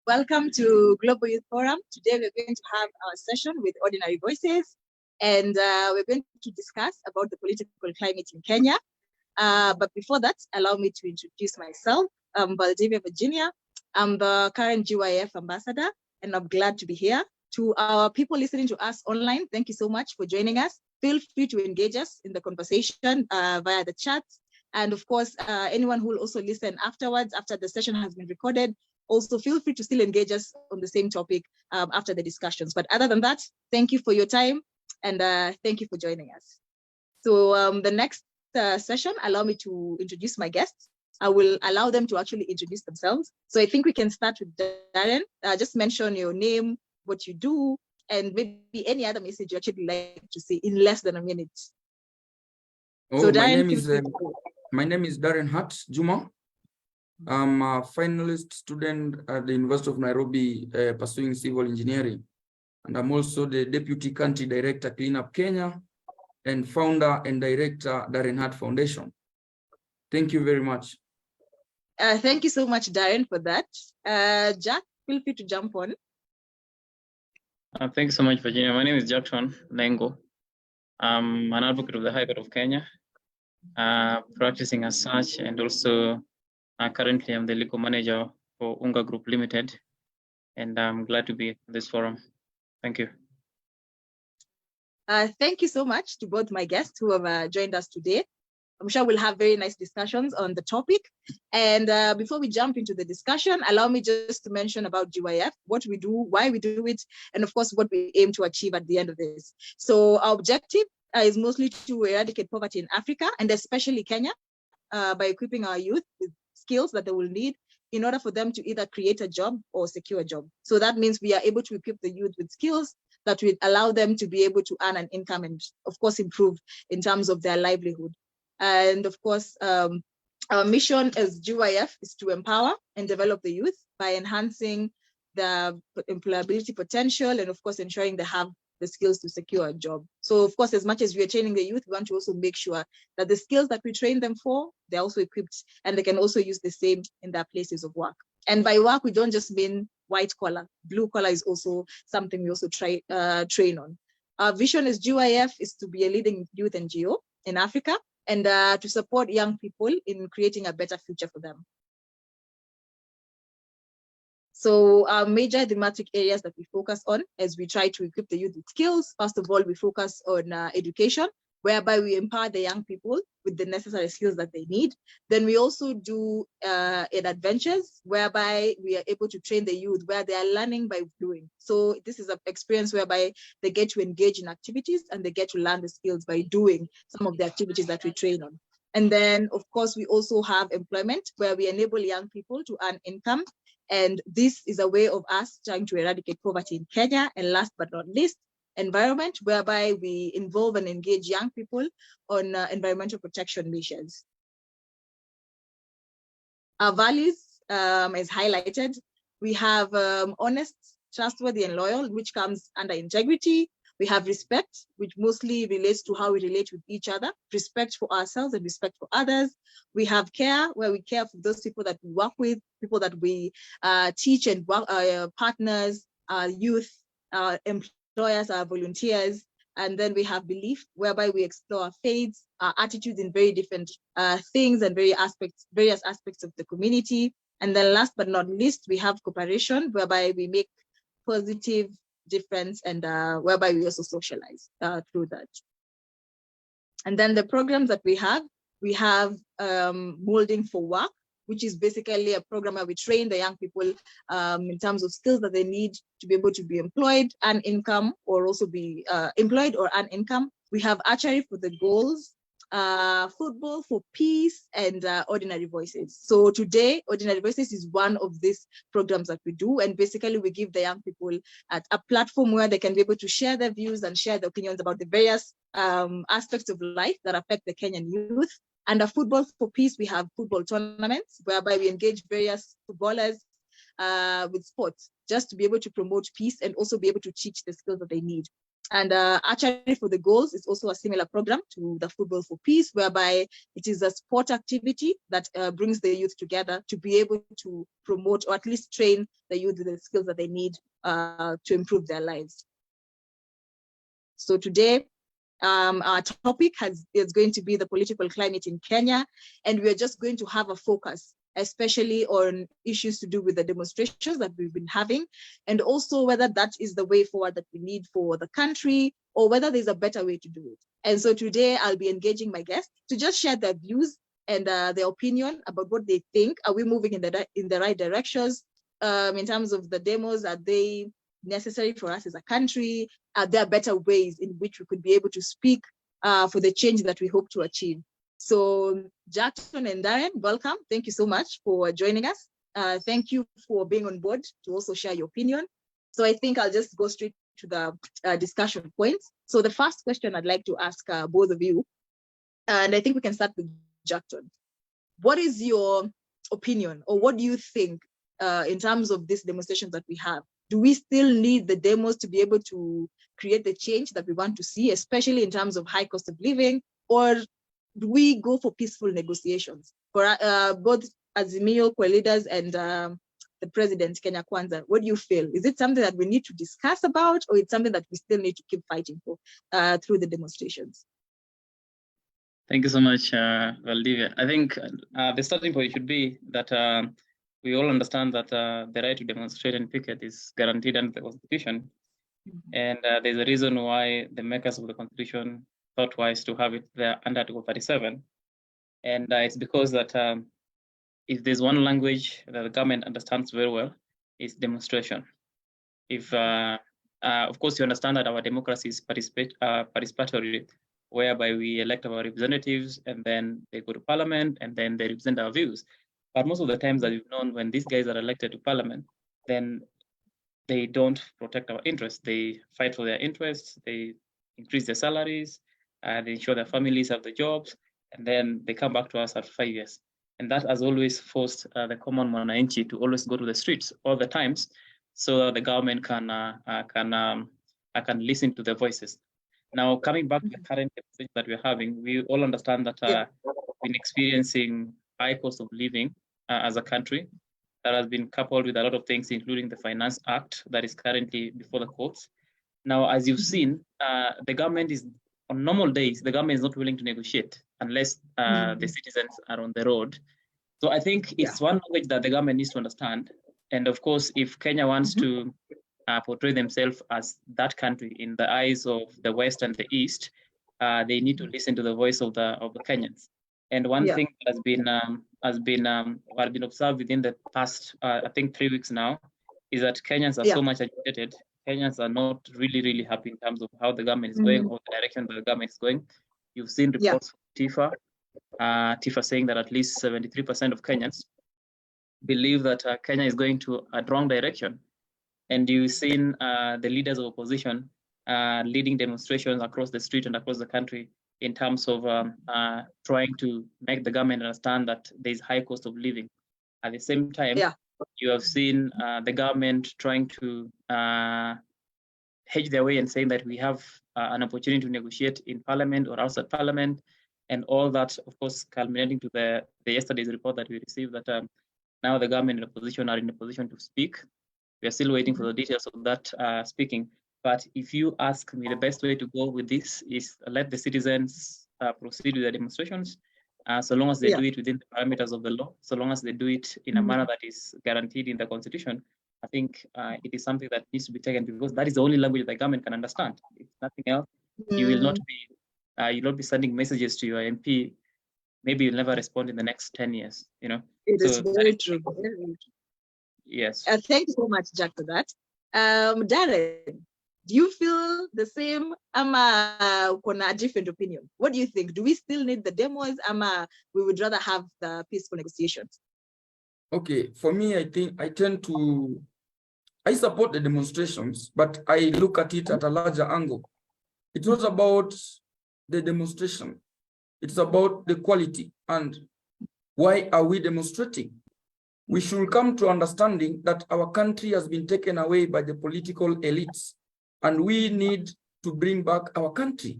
Welcome to Global Youth Forum. Today we're going to have our session with Ordinary Voices, and we're going to discuss about the political climate in Kenya. But before that, allow me to introduce myself. I'm Valdivia Virginia. I'm the current GYF ambassador, and I'm glad to be here. To our people listening to us online, thank you so much for joining us. Feel free to engage us in the conversation via the chat. And of course, anyone who will also listen afterwards, after the session has been recorded, also feel free to still engage us on the same topic after the discussions. But other than that, thank you for your time and thank you for joining us. So the next session, allow me to introduce my guests. I will allow them to actually introduce themselves. So I think we can start with Darren. Just mention your name, what you do, and maybe any other message you actually like to say in less than a minute. Oh, so Darren, my name is Darren Hart Juma. I'm a finalist student at the University of Nairobi pursuing civil engineering. And I'm also the Deputy Country Director, Clean Up Kenya, and founder and director, Darren Hart Foundation. Thank you very much. Thank you so much, Darren, for that. Jack, feel free to jump on. Thank you so much, Virginia. My name is Jackson Nengo. I'm an advocate of the High Court of Kenya, practicing as such, and also currently I'm the legal manager for Unga Group Limited, and I'm glad to be at this forum. Thank you. Thank you so much to both my guests who have joined us today. I'm sure we'll have very nice discussions on the topic. And before we jump into the discussion, allow me just to mention about GYF, what we do, why we do it, and of course, what we aim to achieve at the end of this. So our objective is mostly to eradicate poverty in Africa, and especially Kenya, by equipping our youth with skills that they will need in order for them to either create a job or secure a job. So that means we are able to equip the youth with skills that will allow them to be able to earn an income and of course improve in terms of their livelihood. And of course, our mission as GYF is to empower and develop the youth by enhancing the employability potential and of course ensuring they have the skills to secure a job. So of course, as much as we are training the youth, we want to also make sure that the skills that we train them for, they're also equipped and they can also use the same in their places of work. And by work, we don't just mean white collar. Blue collar is also something we also train on. Our vision as GYF is to be a leading youth NGO in Africa and to support young people in creating a better future for them. So our major thematic areas that we focus on as we try to equip the youth with skills, first of all, we focus on education, whereby we empower the young people with the necessary skills that they need. Then we also do adventures, whereby we are able to train the youth where they are learning by doing. So this is an experience whereby they get to engage in activities and they get to learn the skills by doing some of the activities that we train on. And then, of course, we also have employment, where we enable young people to earn income. And this is a way of us trying to eradicate poverty in Kenya. And last but not least, environment, whereby we involve and engage young people on environmental protection measures. Our values is highlighted. We have honest, trustworthy, and loyal, which comes under integrity. We have respect, which mostly relates to how we relate with each other, respect for ourselves and respect for others. We have care, where we care for those people that we work with, people that we teach and work, partners, youth, employers, our volunteers. And then we have belief, whereby we explore our faiths, our attitudes in very different things and various aspects of the community. And then last but not least, we have cooperation, whereby we make positive difference and whereby we also socialize through that. And then the programs that we have Molding for Work, which is basically a program where we train the young people in terms of skills that they need to be able to be employed, earn income, or also be employed or earn income. We have Archery for the Goals, Football for Peace, and Ordinary Voices. So today, Ordinary Voices is one of these programs that we do. And basically, we give the young people a platform where they can be able to share their views and share their opinions about the various aspects of life that affect the Kenyan youth. Under Football for Peace, we have football tournaments, whereby we engage various footballers with sports, just to be able to promote peace and also be able to teach the skills that they need. And Archery for the Goals is also a similar program to the Football for Peace, whereby it is a sport activity that brings the youth together to be able to promote or at least train the youth with the skills that they need to improve their lives. So today, our topic is going to be the political climate in Kenya, and we're just going to have a focus, especially on issues to do with the demonstrations that we've been having, and also whether that is the way forward that we need for the country, or whether there's a better way to do it. And so today I'll be engaging my guests to just share their views and their opinion about what they think. Are we moving in the right directions in terms of the demos? Are they necessary for us as a country? Are there better ways in which we could be able to speak for the change that we hope to achieve? So Jackson and Darren, welcome. Thank you so much for joining us. Thank you for being on board to also share your opinion. So I think I'll just go straight to the discussion points. So the first question I'd like to ask both of you, and I think we can start with Jackson. What is your opinion, or what do you think in terms of these demonstrations that we have? Do we still need the demos to be able to create the change that we want to see, especially in terms of high cost of living, or do we go for peaceful negotiations? For both Azimio, co-leaders, and the president, Kenya Kwanza, what do you feel? Is it something that we need to discuss about, or it's something that we still need to keep fighting for through the demonstrations? Thank you so much, Valdivia. I think the starting point should be that we all understand that the right to demonstrate and picket is guaranteed under the Constitution. And there's a reason why the makers of the Constitution thought wise to have it there under Article 37. And it's because that if there's one language that the government understands very well, it's demonstration. If, of course, you understand that our democracy is participatory, whereby we elect our representatives and then they go to parliament and then they represent our views. But most of the times that we've known, when these guys are elected to parliament, then they don't protect our interests. They fight for their interests, they increase their salaries, they ensure their families have the jobs, and then they come back to us after 5 years. And that has always forced the common mwananchi to always go to the streets all the times, so that the government can listen to their voices. Now, coming back to the current demonstration that we're having, we all understand that we've been experiencing high cost of living as a country that has been coupled with a lot of things, including the Finance Act that is currently before the courts. Now, as you've seen, the government is, on normal days, the government is not willing to negotiate unless the citizens are on the road. So I think it's one language that the government needs to understand. And of course, if Kenya wants to portray themselves as that country in the eyes of the West and the East, they need to listen to the voice of the Kenyans. And one thing that has been observed within the past, I think 3 weeks now, is that Kenyans are so much agitated. Kenyans are not really happy in terms of how the government is going or the direction that the government is going. You've seen reports from TIFA saying that at least 73% of Kenyans believe that Kenya is going to a wrong direction. And you've seen the leaders of opposition leading demonstrations across the street and across the country in terms of trying to make the government understand that there's high cost of living. At the same time, you have seen the government trying to hedge their way and saying that we have an opportunity to negotiate in parliament or outside parliament, and all that, of course, culminating to the yesterday's report that we received that now the government and opposition are in a position to speak. We are still waiting for the details of that speaking. But if you ask me, the best way to go with this is let the citizens proceed with their demonstrations, so long as they do it within the parameters of the law, so long as they do it in a manner that is guaranteed in the Constitution. I think it is something that needs to be taken, because that is the only language the government can understand. If nothing else, you will not be sending messages to your MP. Maybe you'll never respond in the next 10 years. You know, it is very true. Yes. Thank you so much, Jack, for that. Darren, do you feel the same? Ama kuna a different opinion? What do you think? Do we still need the demos? Ama we would rather have the peaceful negotiations? Okay, for me, I support the demonstrations, but I look at it at a larger angle. It's not about the demonstration. It's about the quality and why are we demonstrating? We should come to understanding that our country has been taken away by the political elites, and we need to bring back our country.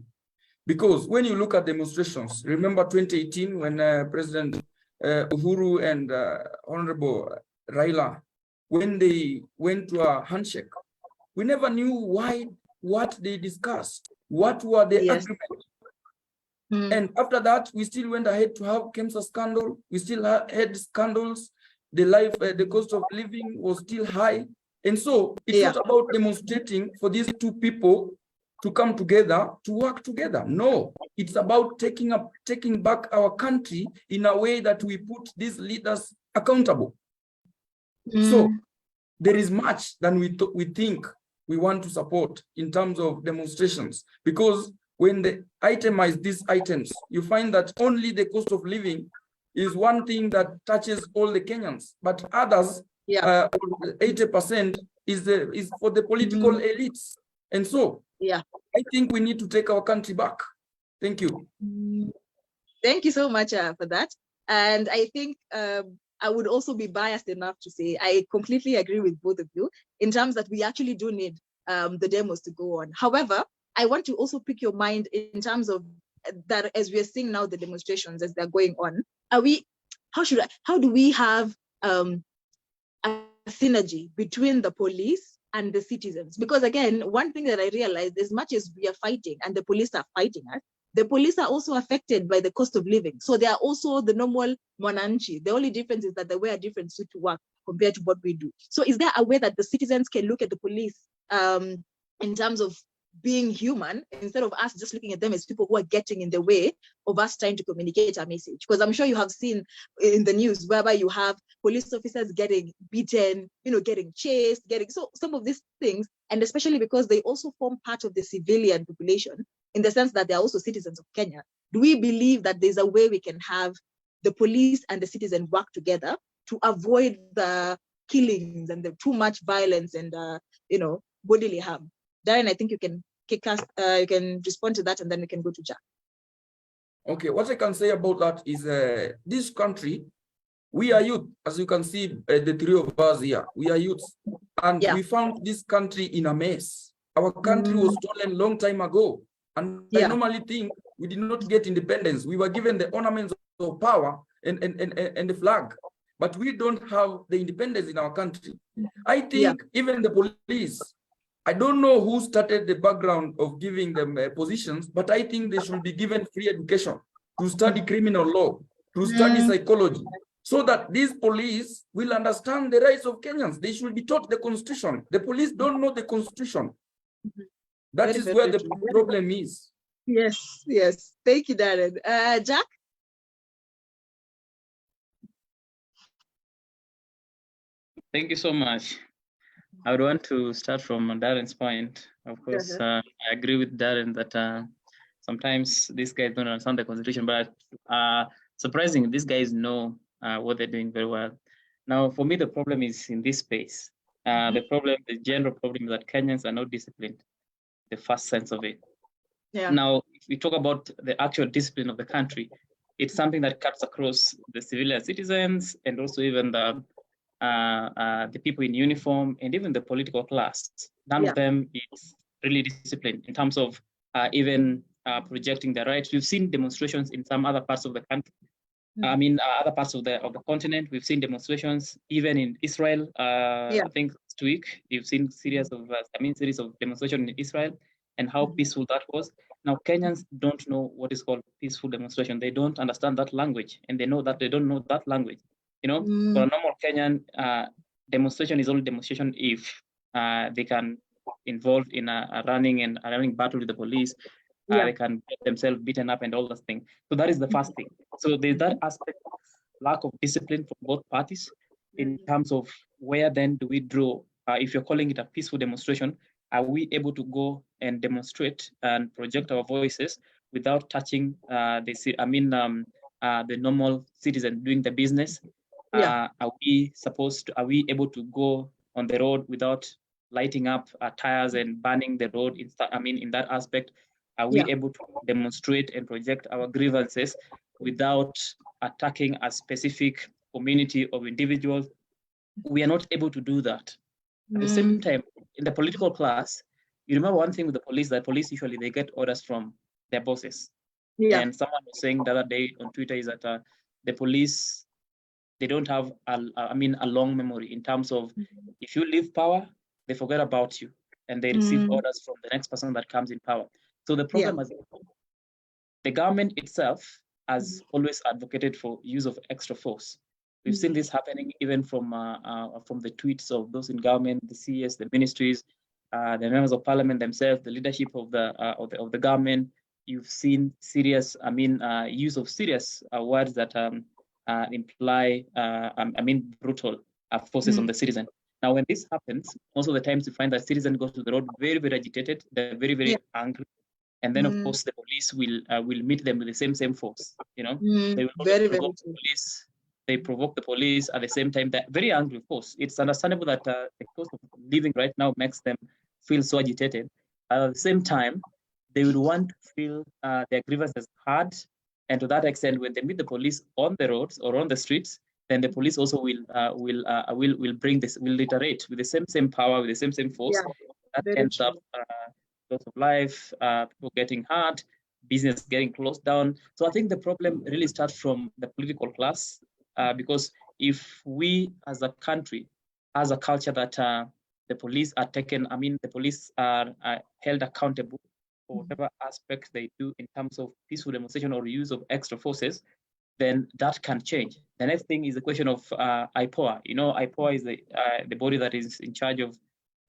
Because when you look at demonstrations, remember 2018 when President Uhuru and Honorable Raila, when they went to a handshake, we never knew what they discussed, what were the agreements. And after that, we still went ahead to have Kemsa scandal. We still had scandals. The cost of living was still high. And so it's not about demonstrating for these two people to come together, to work together. No, it's about taking back our country in a way that we put these leaders accountable. So there is much than we think we want to support in terms of demonstrations, because when they itemize these items, you find that only the cost of living is one thing that touches all the Kenyans, but others, 80% is for the political elites. And so I think we need to take our country back. Thank you. Thank you so much for that. And I think I would also be biased enough to say I completely agree with both of you in terms that we actually do need the demos to go on. However, I want to also pick your mind in terms of that as we are seeing now the demonstrations as they're going on. How do we have a synergy between the police and the citizens? Because again, one thing that I realized, as much as we are fighting and the police are fighting us, the police are also affected by the cost of living. So they are also the normal mwananchi. The only difference is that they wear a different suit to work compared to what we do. So is there a way that the citizens can look at the police in terms of being human, instead of us just looking at them as people who are getting in the way of us trying to communicate our message? Because I'm sure you have seen in the news whereby you have police officers getting beaten, getting chased, so some of these things, and especially because they also form part of the civilian population in the sense that they're also citizens of Kenya. Do we believe that there's a way we can have the police and the citizen work together to avoid the killings and the too much violence and bodily harm? Darren, I think you can you can respond to that, and then we can go to Jack. Okay, what I can say about that is this country, we are youth, as you can see, the three of us here, we are youths, and we found this country in a mess. Our country was stolen long time ago, and I normally think we did not get independence. We were given the ornaments of power and the flag, but we don't have the independence in our country. I think even the police, I don't know who started the background of giving them positions, but I think they should be given free education to study criminal law, to study psychology, so that these police will understand the rights of Kenyans. They should be taught the Constitution. The police don't know the Constitution. That is where the problem is. Yes, yes. Thank you, Darren. Jack? Thank you so much. I would want to start from Darren's point. Of course, I agree with Darren that sometimes these guys don't understand the Constitution, but surprisingly, these guys know what they're doing very well. Now, for me, the problem is in this space. The general problem is that Kenyans are not disciplined, the first sense of it. Now, if we talk about the actual discipline of the country, it's something that cuts across the civilian citizens and also even the people in uniform and even the political class. None of them is really disciplined in terms of even projecting their rights. We've seen demonstrations in some other parts of the country. Other parts of the continent. We've seen demonstrations even in Israel. I think last week you've seen series of demonstrations in Israel and how peaceful that was. Now Kenyans don't know what is called peaceful demonstration. They don't understand that language, and they know that they don't know that language. For a normal Kenyan, demonstration is only demonstration if they can involve in a running battle with the police. They can get themselves beaten up and all those things. So that is the first thing. So there's that aspect of lack of discipline from both parties in terms of where then do we draw, if you're calling it a peaceful demonstration, are we able to go and demonstrate and project our voices without touching the normal citizen doing the business? Are we able to go on the road without lighting up tires and burning the road? In that aspect, are we able to demonstrate and project our grievances without attacking a specific community of individuals? We are not able to do that. At the same time, in the political class, you remember one thing with the police, that police usually they get orders from their bosses. Yeah. And someone was saying the other day on Twitter is that the police, they don't have a long memory in terms of if you leave power, they forget about you and they receive orders from the next person that comes in power. So the problem is the government itself has always advocated for use of extra force. We've seen this happening even from the tweets of those in government, the CS, the ministries, the members of parliament themselves, the leadership of the government. You've seen serious, use of serious words that imply, brutal forces on the citizen. Now, when this happens, most of the times you find that citizens go to the road very, very agitated. They're very, very angry. And then, of course, the police will meet them with the same force. You know, they will provoke the police. They provoke the police at the same time. They're very angry, of course. It's understandable that the cost of living right now makes them feel so agitated. At the same time, they would want to feel their grievances heard. And to that extent, when they meet the police on the roads or on the streets, then the police also will bring this, will iterate with the same power, with the same force. That ends up loss of life, people getting hurt, business getting closed down. So I think the problem really starts from the political class, because if we as a country has a culture that the police are the police are held accountable for whatever aspects they do in terms of peaceful demonstration or use of extra forces, then that can change. The next thing is the question of IPOA. You know, IPOA is the body that is in charge of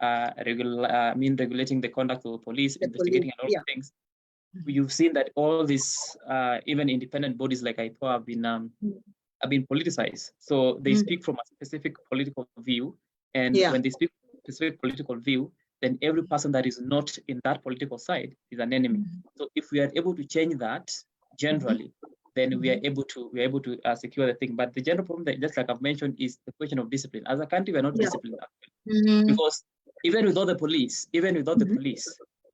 regulating the conduct of the police, investigating a lot of things. You've seen that all these, even independent bodies like IPOA have been politicized. So they speak from a specific political view, and when they speak from a specific political view, then every person that is not in that political side is an enemy. So if we are able to change that generally, then we are able to secure the thing. But the general problem, that, just like I've mentioned, is the question of discipline. As a country, we are not disciplined, because even without the police,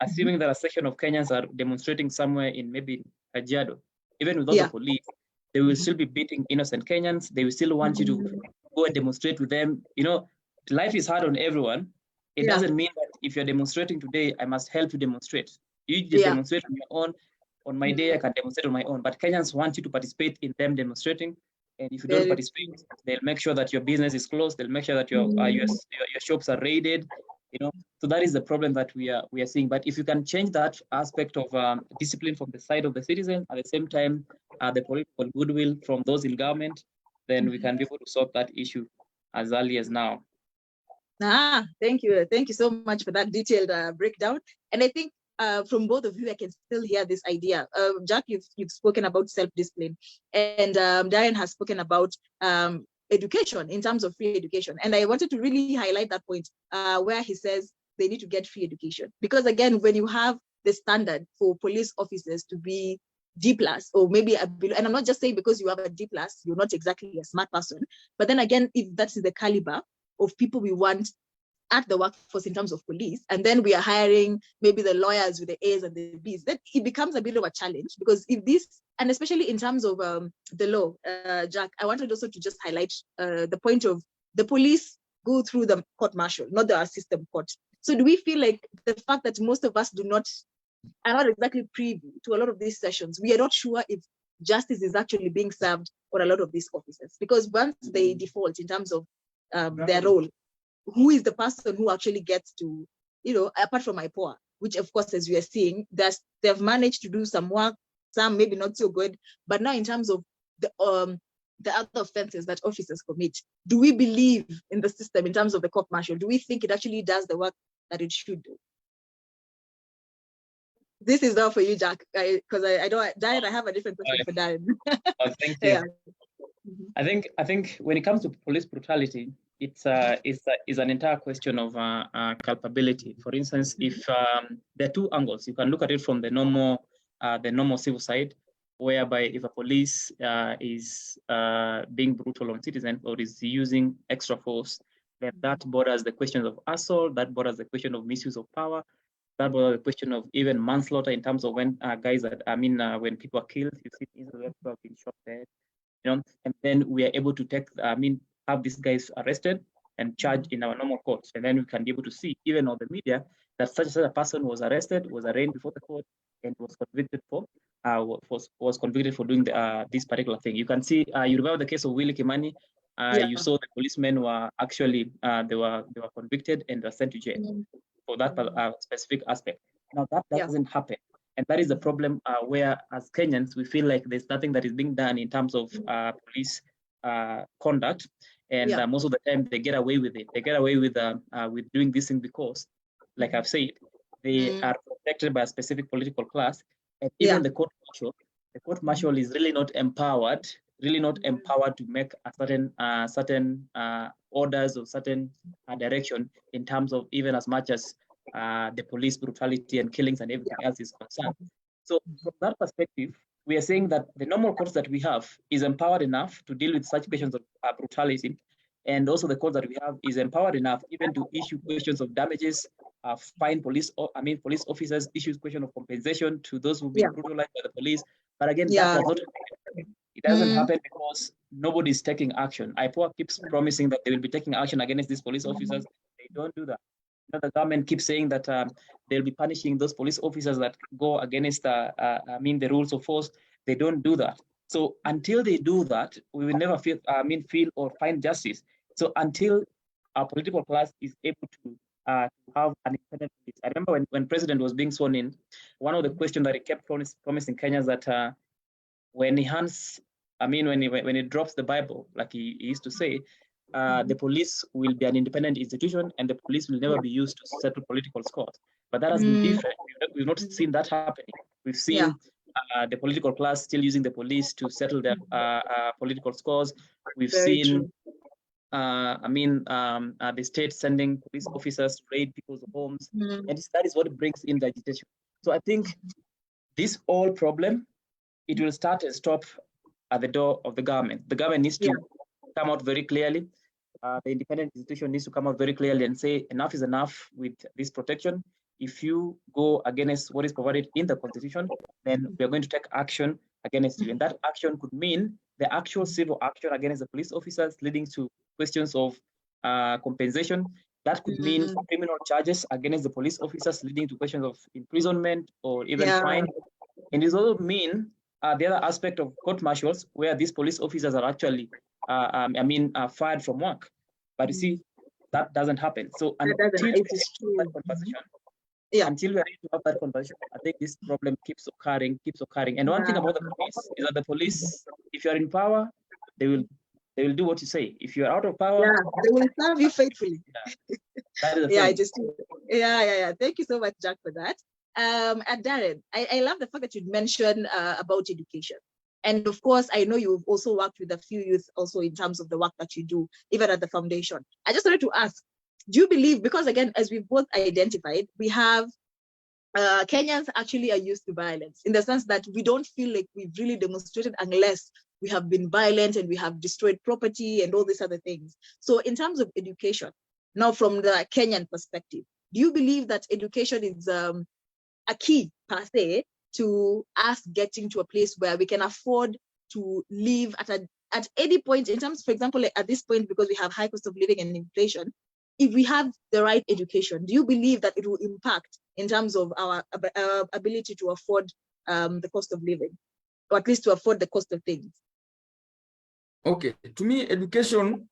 assuming that a section of Kenyans are demonstrating somewhere in maybe Kajiado, even without the police, they will still be beating innocent Kenyans. They will still want you to go and demonstrate with them. You know, life is hard on everyone. It doesn't mean that if you're demonstrating today, I must help you demonstrate. You just demonstrate on your own. On my day, I can demonstrate on my own. But Kenyans want you to participate in them demonstrating. And if you don't participate, they'll make sure that your business is closed. They'll make sure that your shops are raided. You know, so that is the problem that we are seeing. But if you can change that aspect of discipline from the side of the citizen, at the same time, the political goodwill from those in government, then we can be able to solve that issue as early as now. Thank you so much for that detailed breakdown. And I think from both of you, I can still hear this idea. Jack, you've spoken about self-discipline, and Darren has spoken about education in terms of free education. And I wanted to really highlight that point where he says they need to get free education. Because again, when you have the standard for police officers to be D+ or maybe a below, and I'm not just saying because you have a D+, you're not exactly a smart person. But then again, if that is the caliber of people we want at the workforce in terms of police, and then we are hiring maybe the lawyers with the A's and the B's, then it becomes a bit of a challenge. Because if this, and especially in terms of the law, Jack, I wanted also to just highlight the point of the police go through the court martial, not the system court. So do we feel like the fact that most of us are not exactly privy to a lot of these sessions, we are not sure if justice is actually being served on a lot of these officers? Because once they default in terms of their role, who is the person who actually gets to, apart from IPOA, which of course, as we are seeing, they've managed to do some work, some maybe not so good, but now in terms of the other offenses that officers commit, do we believe in the system in terms of the court martial? Do we think it actually does the work that it should do? This is not for you, Jack, because I don't, Darren, I have a different question for Darren. Thank you. I think when it comes to police brutality, it's an entire question of culpability. For instance, if there are two angles, you can look at it from the normal civil side, whereby if a police is being brutal on citizens or is using extra force, then that borders the questions of assault, that borders the question of misuse of power, that borders the question of even manslaughter in terms of when when people are killed, you see people have been shot dead, and then we are able to have these guys arrested and charged in our normal courts, and then we can be able to see even on the media that such a person was arrested, was arraigned before the court, and was convicted for doing this particular thing. You can see, you remember the case of Willie Kimani. You saw the policemen were actually they were convicted and were sent to jail for that specific aspect. Now that doesn't happen, and that is the problem. Where as Kenyans we feel like there's nothing that is being done in terms of police conduct, and most of the time they get away with it. They get away with doing this thing because, like I've said, they are protected by a specific political class, and even the court martial is really not empowered to make a certain orders or certain direction in terms of even as much as the police brutality and killings and everything else is concerned. So from that perspective, we are saying that the normal courts that we have is empowered enough to deal with such questions of brutality, and also the court that we have is empowered enough even to issue questions of damages, fine police officers, issues question of compensation to those who've been brutalized by the police. But again, that does not happen. It doesn't happen because nobody is taking action. IPOA keeps promising that they will be taking action against these police officers. They don't do that. The government keeps saying that they'll be punishing those police officers that go against the rules of force. They don't do that. So until they do that, we will never feel or find justice. So until our political class is able to have an independent police. I remember when President was being sworn in, one of the questions that he kept promising Kenyans that when he hands, when he drops the Bible, like he used to say, the police will be an independent institution and the police will never be used to settle political scores. But that has been different. We've not seen that happening. We've seen the political class still using the police to settle their political scores. We've seen, the state sending police officers to raid people's homes, and that is what brings in the agitation. So I think this whole problem, it will start and stop at the door of the government. The government needs to come out very clearly. The independent institution needs to come out very clearly and say enough is enough with this protection. If you go against what is provided in the Constitution, then we are going to take action against you. And that action could mean the actual civil action against the police officers, leading to questions of compensation. That could mean criminal charges against the police officers, leading to questions of imprisonment or even fine. And it also mean the other aspect of court martials, where these police officers are actually, fired from work. But you see, that doesn't happen. So until we are ready to have that conversation, I think this problem keeps occurring. And one thing about the police is that the police, if you are in power, they will do what you say. If you are out of power, they will serve you faithfully. That is the Thank you so much, Jack, for that. And Darren, I love the fact that you mentioned about education. And of course, I know you've also worked with a few youth also in terms of the work that you do, even at the foundation. I just wanted to ask, do you believe, because again, as we've both identified, we have Kenyans actually are used to violence in the sense that we don't feel like we've really demonstrated unless we have been violent and we have destroyed property and all these other things. So in terms of education, now from the Kenyan perspective, do you believe that education is a key per se to us getting to a place where we can afford to live at any point in terms, for example, like at this point, because we have high cost of living and inflation, if we have the right education, do you believe that it will impact in terms of our ability to afford the cost of living, or at least to afford the cost of things? Okay, to me, education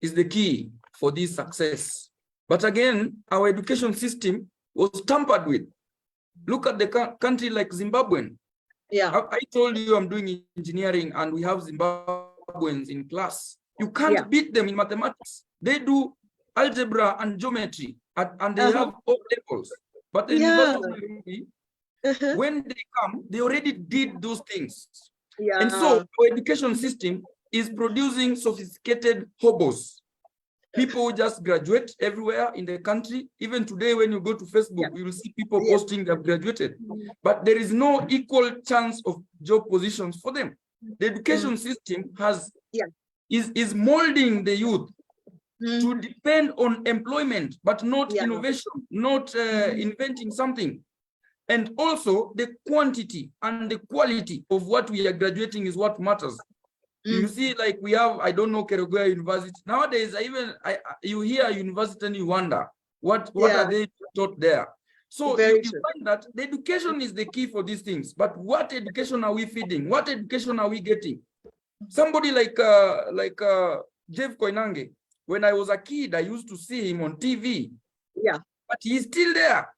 is the key for this success. But again, our education system was tampered with. Look at the country like Zimbabwe. I told you I'm doing engineering and we have Zimbabweans in class. You can't beat them in mathematics. They do algebra and geometry and they have all levels. But the University of Nairobi, when they come, they already did those things. And so our education system is producing sophisticated hobos. People just graduate everywhere in the country. Even today, when you go to Facebook, you will see people posting they've graduated. But there is no equal chance of job positions for them. The education system is molding the youth to depend on employment, but not innovation, not inventing something. And also the quantity and the quality of what we are graduating is what matters. You see, like we have, I don't know, Kerogoya University. Nowadays, you hear university and you wonder, what are they taught there? So you find that the education is the key for these things. But what education are we feeding? What education are we getting? Somebody like Jeff Koinange, when I was a kid, I used to see him on TV. Yeah. But he's still there.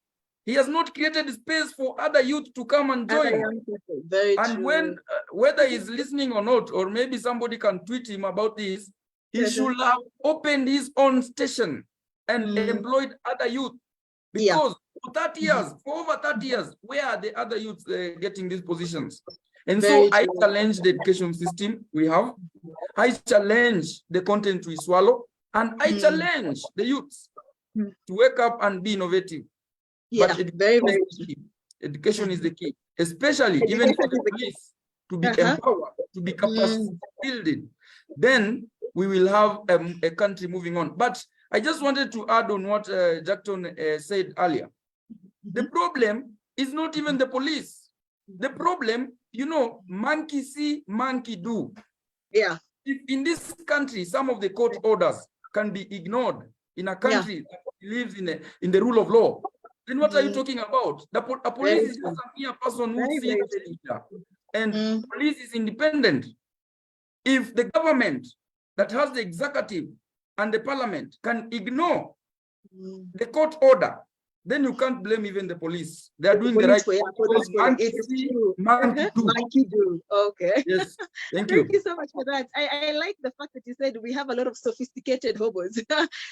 He has not created space for other youth to come and join. Very and true. When, whether he's listening or not, or maybe somebody can tweet him about this, he should have opened his own station and employed other youth. Because for 30 years, for over 30 years, where are the other youths getting these positions? And so I challenge the education system we have. I challenge the content we swallow. And I challenge the youths to wake up and be innovative. Yeah, but education is the key, especially even for the police to be empowered, to be capacity building. Then we will have a country moving on. But I just wanted to add on what Jackson said earlier. The problem is not even the police. The problem, monkey see, monkey do. Yeah. If in this country, some of the court orders can be ignored in a country that lives in the rule of law, then what are you talking about? A police is just a mere person who sees the leader. And police is independent. If the government that has the executive and the parliament can ignore the court order, then you can't blame even the police. They are doing the right thing. Monkey do. Okay. Yes. Thank you. Thank you so much for that. I like the fact that you said we have a lot of sophisticated hobos.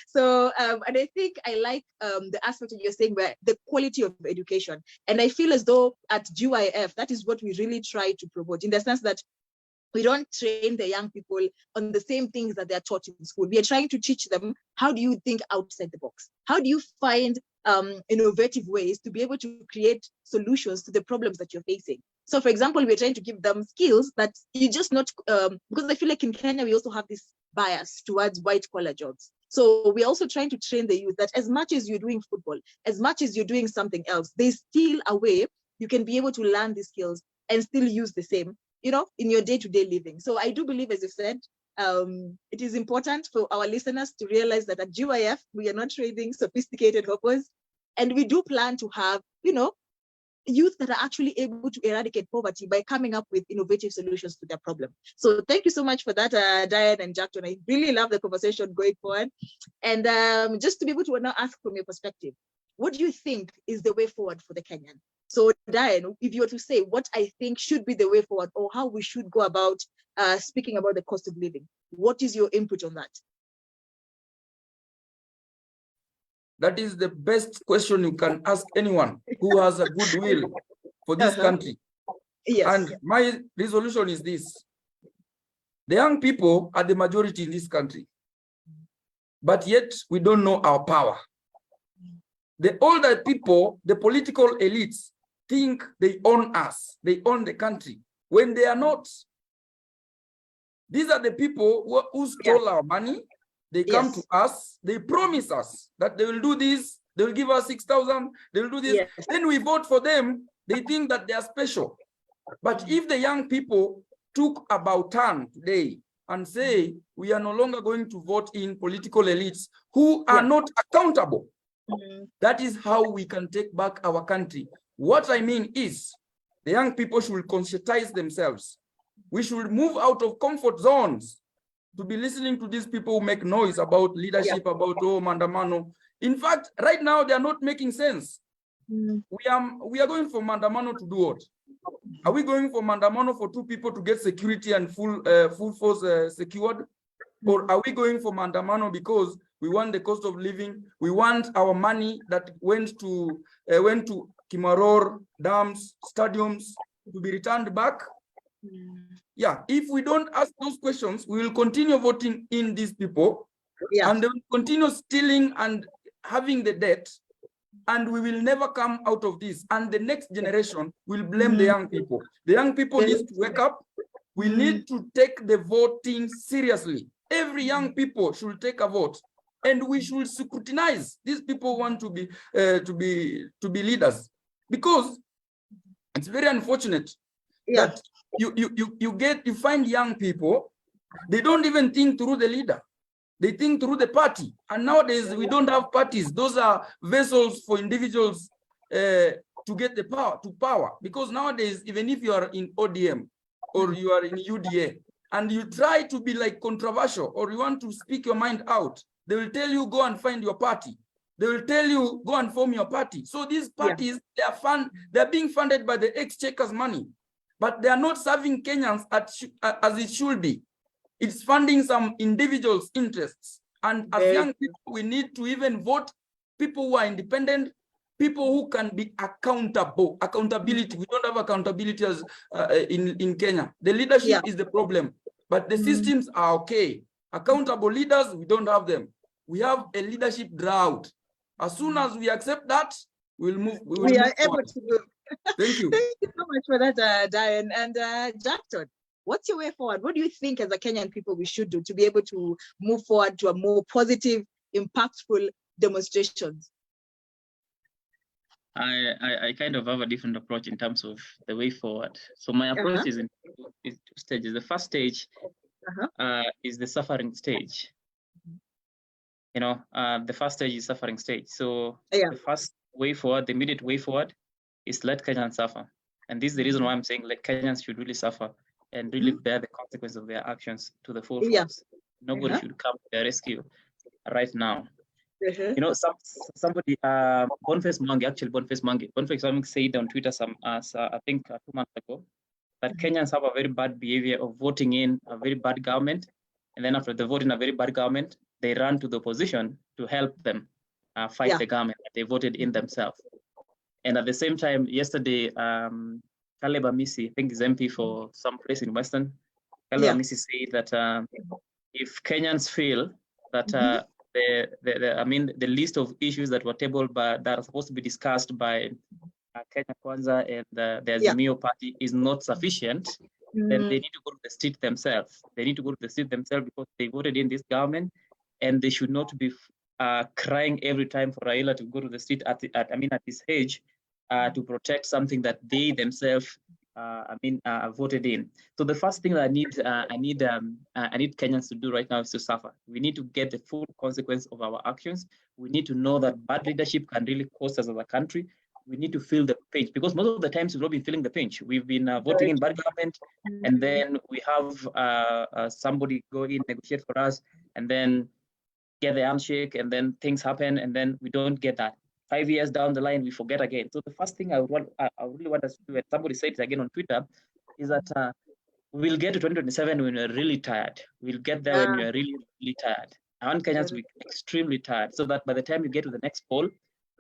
So, and I think I like the aspect that you're saying where the quality of education. And I feel as though at GYF, that is what we really try to promote, in the sense that we don't train the young people on the same things that they're taught in school. We are trying to teach them, how do you think outside the box? How do you find innovative ways to be able to create solutions to the problems that you're facing? So for example, we're trying to give them skills that you just not, because I feel like in Kenya, we also have this bias towards white collar jobs. So we're also trying to train the youth that as much as you're doing football, as much as you're doing something else, there's still a way you can be able to learn these skills and still use the same, in your day-to-day living. So I do believe, as you said, it is important for our listeners to realize that at GYF, we are not trading sophisticated hoppers, and we do plan to have, youth that are actually able to eradicate poverty by coming up with innovative solutions to their problem. So thank you so much for that, Diane and Jackson. I really love the conversation going forward. And just to be able to now ask from your perspective, what do you think is the way forward for the Kenyan? So Diane, if you were to say what I think should be the way forward, or how we should go about speaking about the cost of living, what is your input on that? That is the best question you can ask anyone who has a good will for this country. Yes. And my resolution is this. The young people are the majority in this country, but yet we don't know our power. The older people, the political elites, think they own us, they own the country, when they are not. These are the people who stole our money. They come to us, they promise us that they will do this, they will give us 6,000, they will do this. Yes. Then we vote for them, they think that they are special. But if the young people took about turn today and say, we are no longer going to vote in political elites who are not accountable, that is how we can take back our country. What I mean is, the young people should conscientize themselves. We should move out of comfort zones to be listening to these people who make noise about leadership, about Maandamano. In fact, right now, they are not making sense. We are going for Maandamano to do what? Are we going for Maandamano for 2 people to get security and full force secured? Or are we going for Maandamano because we want the cost of living, we want our money that went to Kimaror, dams, stadiums to be returned back? Yeah, if we don't ask those questions, we will continue voting in these people, and they will continue stealing and having the debt, and we will never come out of this. And the next generation will blame the young people. The young people need to wake up. We need to take the voting seriously. Every young people should take a vote, and we should scrutinize these people who want to be leaders, because it's very unfortunate that you find young people, they don't even think through the leader, they think through the party. And nowadays we don't have parties. Those are vessels for individuals to get the power. Because nowadays, even if you are in ODM or you are in UDA and you try to be like controversial or you want to speak your mind out, they will tell you, go and find your party. They will tell you, go and form your party. So these parties, they're being funded by the exchequer's money, but they are not serving Kenyans as it should be. It's funding some individuals' interests. And as young people, we need to even vote people who are independent, people who can be accountable. Accountability. We don't have accountability as in Kenya. The leadership is the problem, but the systems are okay. Accountable leaders, we don't have them. We have a leadership drought. As soon as we accept that, we'll move. We are able to do. Thank you. Thank you so much for that, Darren. And Jackson, what's your way forward? What do you think as a Kenyan people we should do to be able to move forward to a more positive, impactful demonstrations? I kind of have a different approach in terms of the way forward. So my approach is in two stages. The first stage is the suffering stage. You know, the first stage is suffering stage. So the first way forward, the immediate way forward is let Kenyans suffer. And this is the reason why I'm saying let Kenyans should really suffer and really bear the consequences of their actions to the full force. Nobody should come to their rescue right now. You know, somebody, Boniface Mwangi said on Twitter I think 2 months ago, that Kenyans have a very bad behavior of voting in a very bad government. And then after they vote in a very bad government, they run to the opposition to help them fight the government that they voted in themselves. And at the same time, yesterday, Caleb Amisi, I think is MP for some place in Western, Caleb Amisi said that if Kenyans feel that the list of issues that were tabled that are supposed to be discussed by Kenya Kwanza and the Azimio party is not sufficient, then they need to go to the street themselves. They need to go to the street themselves because they voted in this government, and they should not be crying every time for Raila to go to the street at this age to protect something that they themselves voted in. So the first thing that I need Kenyans to do right now is to suffer. We need to get the full consequence of our actions. We need to know that bad leadership can really cost us as a country. We need to feel the pinch, because most of the times we've not been feeling the pinch. We've been voting in bad government, and then we have somebody go in, negotiate for us, and then get the handshake, and then things happen, and then we don't get that. 5 years down the line, we forget again. So the first thing I really want us to do, and somebody said it again on Twitter, is that we'll get to 2027 when we're really tired. We'll get there when we're really, really tired. I want Kenyans to be extremely tired, so that by the time you get to the next poll,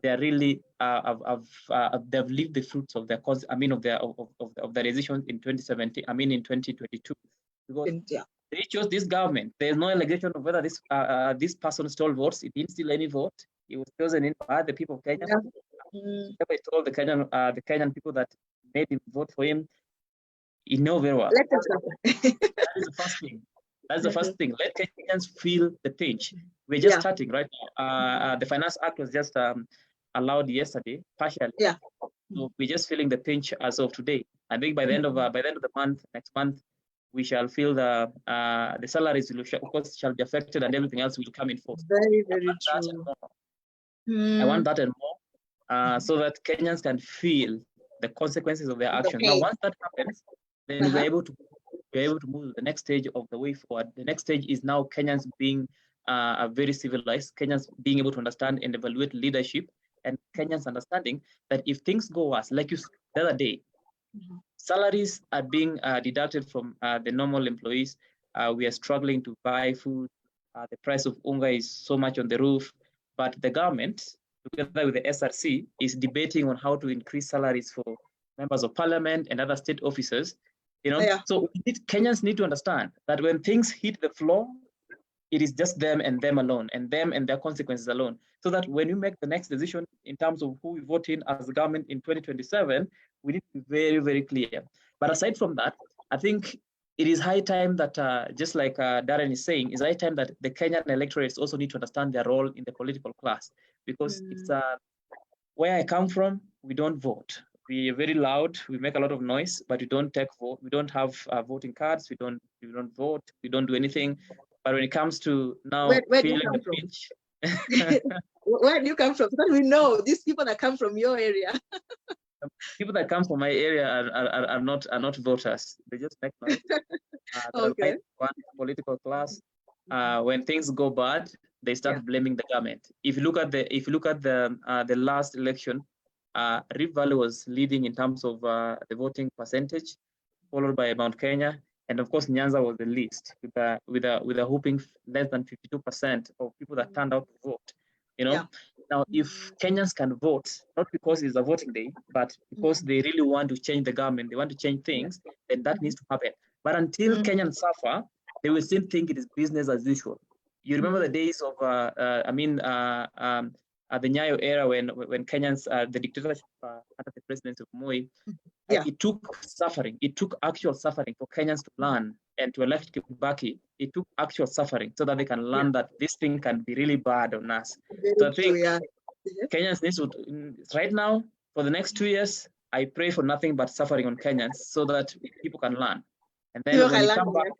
they're really they've lived the fruits of their of their decisions in 2017. In 2022, because they chose this government. There's no allegation of whether this person stole votes. He didn't steal any vote. He was chosen in by the people of Kenya. He told the Kenyan people that made him vote for him. He knows very well. That is the first thing. That's the first thing. Let Kenyans feel the pinch. We're just starting right now. The Finance Act was just allowed yesterday, partially. So we're just feeling the pinch as of today. I think by the end of the month, next month, we shall feel the salaries will, of course, shall be affected, and everything else will come in force. Very, very true. I want that and more, so that Kenyans can feel the consequences of their actions. Now, once that happens, then we're able to move to the next stage of the way forward. The next stage is now Kenyans being very civilized, Kenyans being able to understand and evaluate leadership, and Kenyans understanding that if things go worse, like you said the other day, salaries are being deducted from the normal employees. We are struggling to buy food. The price of unga is so much on the roof, but the government, together with the SRC, is debating on how to increase salaries for members of parliament and other state officers. So Kenyans need to understand that when things hit the floor, it is just them and them alone, and them and their consequences alone. So that when you make the next decision in terms of who we vote in as the government in 2027, we need to be very, very clear. But aside from that, I think it is high time that, just like Darren is saying, it's high time that the Kenyan electorates also need to understand their role in the political class, because it's where I come from, we don't vote. We are very loud. We make a lot of noise, but we don't take vote. We don't have voting cards. We don't vote. We don't do anything. But when it comes to now feeling the pinch, Where do you come from? So that we know these people that come from your area. People that come from my area are not voters. They just make noise. Okay. One political class. When things go bad, they start blaming the government. If you look at the last election, Rift Valley was leading in terms of the voting percentage, followed by Mount Kenya, and of course Nyanza was the least, with a whooping less than 52% of people that turned out to vote. You know, now if Kenyans can vote, not because it's a voting day, but because they really want to change the government, they want to change things, then that needs to happen. But until Kenyans suffer, they will still think it is business as usual. You remember the days of, the Nyayo era when Kenyans, the dictatorship under the presidency of Moi, it took suffering. It took actual suffering for Kenyans to learn, and to elect Kibaki, it took actual suffering so that they can learn that this thing can be really bad on us. So I think Kenyans need to, right now, for the next 2 years, I pray for nothing but suffering on Kenyans so that people can learn. And then when you come back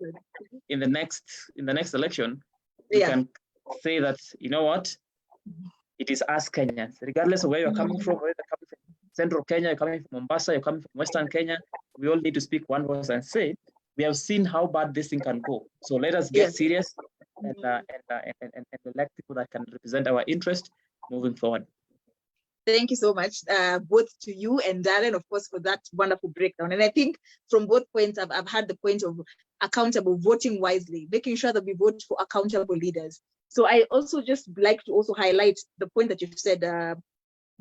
in the next election, we can say that, you know what, it is us Kenyans, regardless of where you're coming from, whether you're coming from Central Kenya, you're coming from Mombasa, you're coming from Western Kenya, we all need to speak one voice and say, we have seen how bad this thing can go. So let us get serious and elect people that can represent our interest moving forward. Thank you so much, both to you and Darren, of course, for that wonderful breakdown. And I think from both points, I've had the point of accountable, voting wisely, making sure that we vote for accountable leaders. So I also just like to also highlight the point that you've said,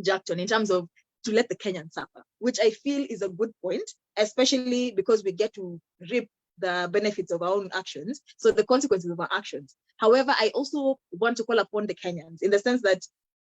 Jackson, in terms of to let the Kenyans suffer, which I feel is a good point, especially because we get to reap the benefits of our own actions, so the consequences of our actions. However, I also want to call upon the Kenyans in the sense that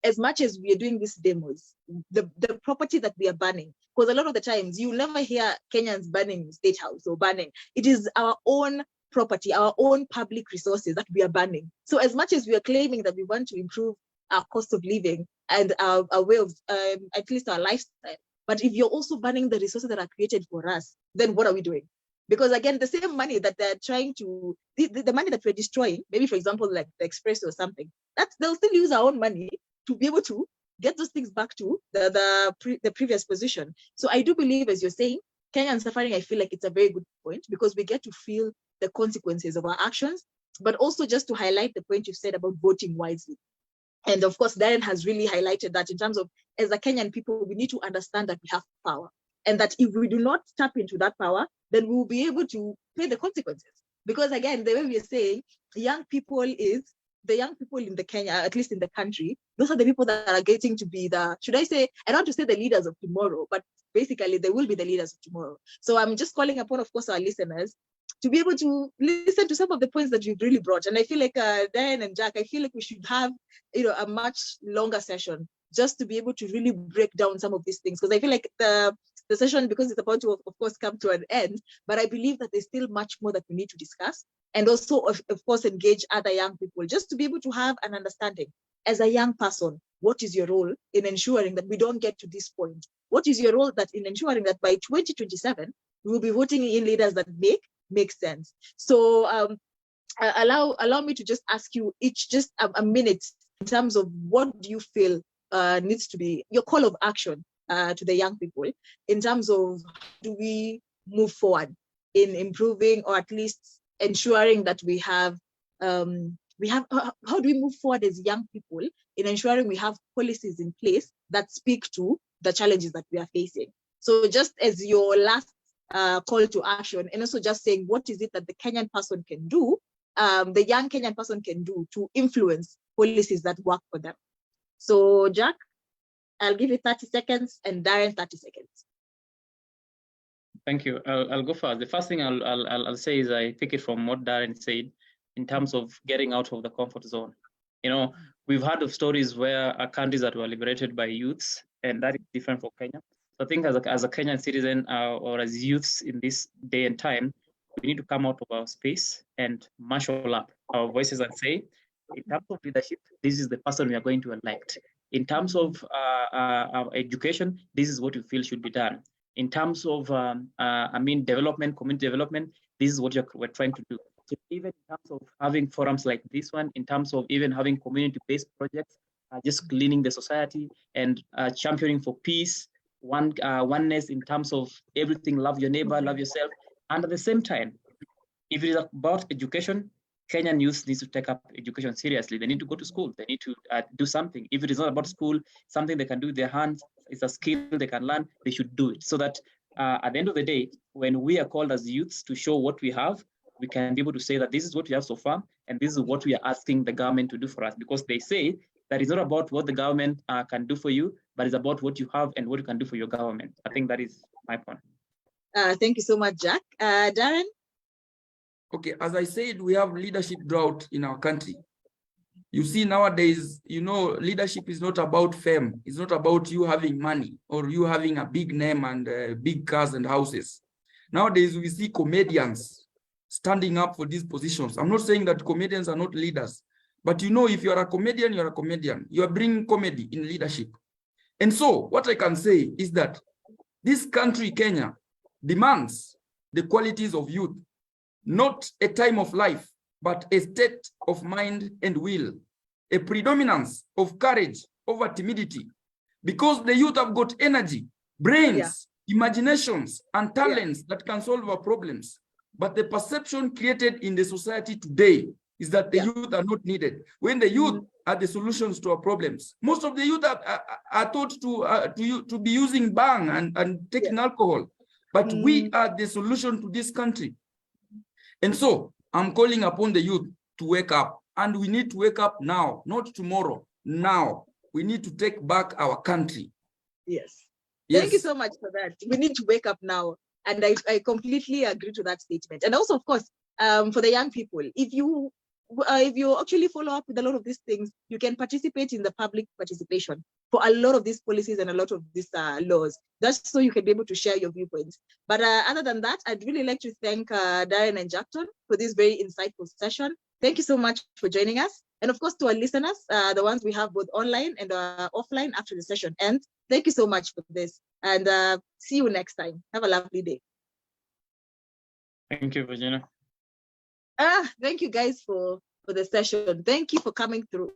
as much as we are doing these demos, the property that we are banning, because a lot of the times you never hear Kenyans banning State House or banning. It is our own property, our own public resources that we are banning. So as much as we are claiming that we want to improve our cost of living and our way of, at least our lifestyle, but if you're also banning the resources that are created for us, then what are we doing? Because again, the same money that they're trying to, the money that we're destroying, maybe for example, like the Express or something, they'll still use our own money to be able to get those things back to the previous position. So I do believe, as you're saying, Kenyan suffering, I feel like it's a very good point because we get to feel the consequences of our actions, but also just to highlight the point you said about voting wisely. And of course, Darren has really highlighted that in terms of, as a Kenyan people, we need to understand that we have power. And that if we do not tap into that power, then we will be able to pay the consequences. Because again, the way we are saying, the young people in the Kenya, at least in the country, those are the people that are getting to be I don't want to say the leaders of tomorrow, but basically they will be the leaders of tomorrow. So I'm just calling upon, of course, our listeners to be able to listen to some of the points that you've really brought. And I feel like Dan and Jack, I feel like we should have, a much longer session just to be able to really break down some of these things. Because I feel like the session, because it's about to, of course, come to an end, but I believe that there's still much more that we need to discuss. And also, of course, engage other young people just to be able to have an understanding. As a young person, what is your role in ensuring that we don't get to this point? What is your role in ensuring that by 2027, we will be voting in leaders that make sense? So allow me to just ask you each just a minute in terms of what do you feel needs to be your call of action to the young people in terms of how do we move forward in improving or at least ensuring that we have how do we move forward as young people in ensuring we have policies in place that speak to the challenges that we are facing? So just as your last call to action, and also just saying what is it that the Kenyan person can do, the young Kenyan person can do to influence policies that work for them. So Jack, I'll give you 30 seconds and Darren 30 seconds. Thank you. I'll go first. The first thing I'll say is I take it from what Darren said in terms of getting out of the comfort zone. We've heard of stories where countries that were liberated by youths, and that is different for Kenya. So I think as a Kenyan citizen or as youths in this day and time, we need to come out of our space and marshal up our voices and say, in terms of leadership, this is the person we are going to elect. In terms of education, this is what we feel should be done. In terms of, development, community development, this is what we're trying to do. So even in terms of having forums like this one, in terms of even having community-based projects, just cleaning the society and championing for peace, oneness in terms of everything, love your neighbor, love yourself. And at the same time, if it is about education, Kenyan youth needs to take up education seriously. They need to go to school. They need to do something. If it is not about school, something they can do with their hands, it's a skill they can learn, they should do it. So that at the end of the day, when we are called as youths to show what we have, we can be able to say that this is what we have so far, and this is what we are asking the government to do for us. Because they say that it's not about what the government can do for you, but it's about what you have and what you can do for your government. I think that is my point. Thank you so much, Jack. Darren? Okay, as I said, we have leadership drought in our country. You see, nowadays, you know, leadership is not about fame. It's not about you having money or you having a big name and big cars and houses. Nowadays, we see comedians standing up for these positions. I'm not saying that comedians are not leaders, but you know, if you're a comedian, you're a comedian. You are bringing comedy in leadership. And so what I can say is that this country, Kenya, demands the qualities of youth, not a time of life, but a state of mind and will, a predominance of courage over timidity, because the youth have got energy, brains, imaginations, and talents that can solve our problems. But the perception created in the society today is that the youth are not needed. When the youth are the solutions to our problems, most of the youth are taught to be using bang and taking alcohol. But we are the solution to this country. And so I'm calling upon the youth to wake up, and we need to wake up now, not tomorrow, now. We need to take back our country. Yes. Thank you so much for that. We need to wake up now. And I completely agree to that statement. And also, of course, for the young people, if you actually follow up with a lot of these things, you can participate in the public participation for a lot of these policies and a lot of these laws. That's so you can be able to share your viewpoints. But other than that, I'd really like to thank Darren and Jackton for this very insightful session. Thank you so much for joining us. And of course, to our listeners, the ones we have both online and offline after the session ends, thank you so much for this. And see you next time. Have a lovely day. Thank you, Virginia. Thank you guys for the session. Thank you for coming through.